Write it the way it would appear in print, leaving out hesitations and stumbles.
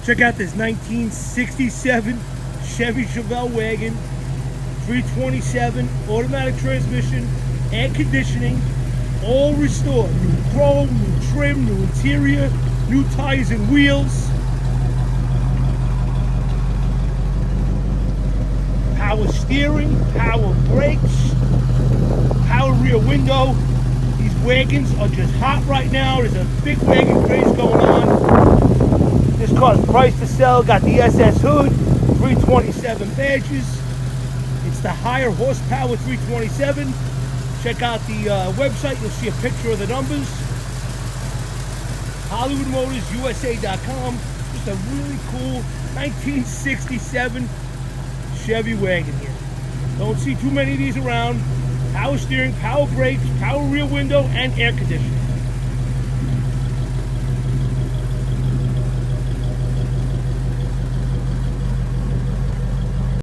Check out this 1967 Chevy Chevelle Wagon, 327, automatic transmission, air conditioning, all restored. New chrome, new trim, new interior, new tires and wheels. Power steering, power brakes, power rear window. These wagons are just hot right now. There's a big wagon craze going on. This car's priced to sell. Got the SS hood, 327 badges. It's the higher horsepower 327. Check out the website. You'll see a picture of the numbers. HollywoodMotorsUSA.com. Just a really cool 1967 Chevy wagon here. Don't see too many of these around. Power steering, power brakes, power rear window, and air conditioning.